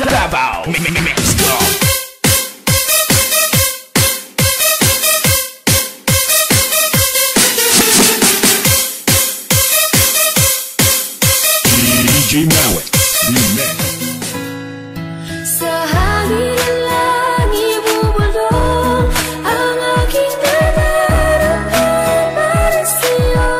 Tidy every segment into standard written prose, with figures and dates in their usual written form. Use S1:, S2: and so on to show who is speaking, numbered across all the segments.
S1: Davao Mexico. DJ Malik Remix.
S2: Sa hangin ng langit bubulong ang aking nararamdaman para sa'yo.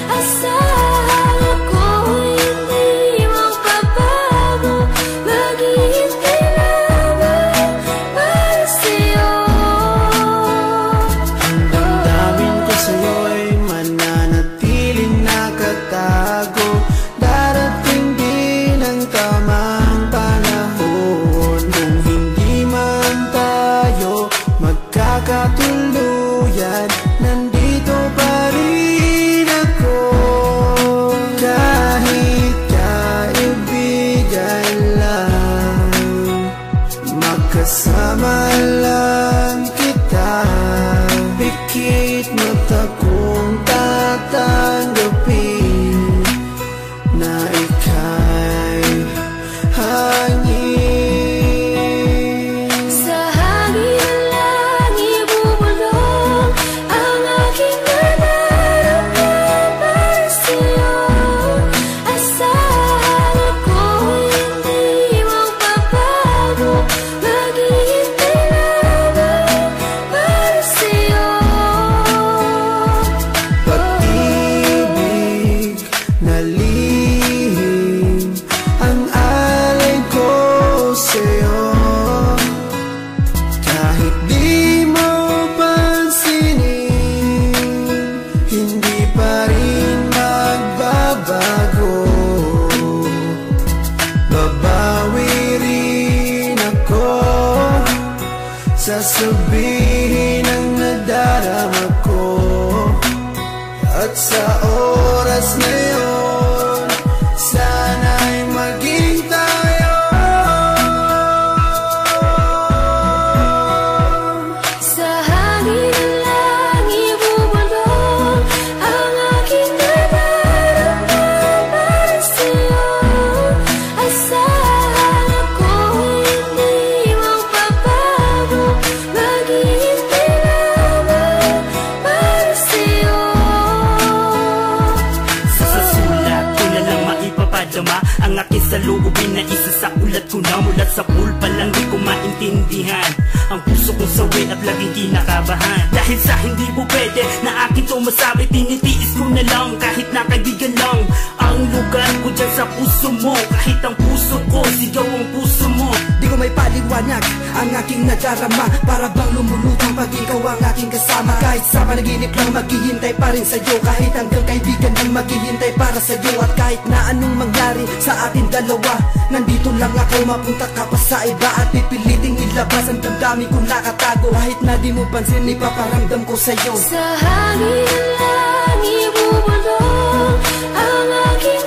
S2: Asahan ako'y hindi magbabago, maghihintay lamang para sa'yo.
S3: Ang damdamin ko sa'yo'y mananatiling nakatago. Darating din ang tamang panahon, kung hindi man tayo magkakatuluyan, nandito pa rin ako. Kahit kaibigan lang, makasama lang kita. Pikit mata kong tatanggapin na ika'y hangin.
S2: Sa hangin ng langit bubulong ang aking nararamdaman para sa'yo. Asahan ako'y hindi magbabago, maghihintay lamang para sa'yo.
S3: Pag-ibig na lihim ang alay ko sa'yo. Kahit di mo pansinin, hindi pa rin magbabago. Babawi rin ako, sasabihin ang nadarama ko. At sa oras na yun, sana'y maging tayo.
S2: Sa hangin ng langit bubulong ang aking nararamdaman para sa'yo. Asahan ako'y hindi magbabago, maghihintay lamang para sa'yo.
S4: Sa sulat ko na lang maipapadama ang aking saloobin na isa sa ulat ko na. Mulat sa pulpa lang di ko maintindihan ang puso kong sawi at laging kinakabahan. Dahil sa hindi po pwede na akin to masabi, tinitiis ko na lang kahit na kaibigan lang ang lugar ko dyan sa puso mo. Kahit ang puso ko, sigaw ang puso mo.
S5: Di ko may paliwanag ang aking nadarama, para bang lumulutang pag ikaw ang aking kasama. Kahit sa panaginip lang maghihintay pa rin sa'yo, kahit hanggang kaibigan lang maghihintay para sa'yo. At kahit na anong mangyari sa ating dalawa, nandito lang ako, mapunta ka pa sa iba at pipiliting ilabas ang damdamin ko nakatago. Kahit na di mo pansin, ipaparamdam ko sa'yo.
S2: Sa hangin ng langit bubulong ang aking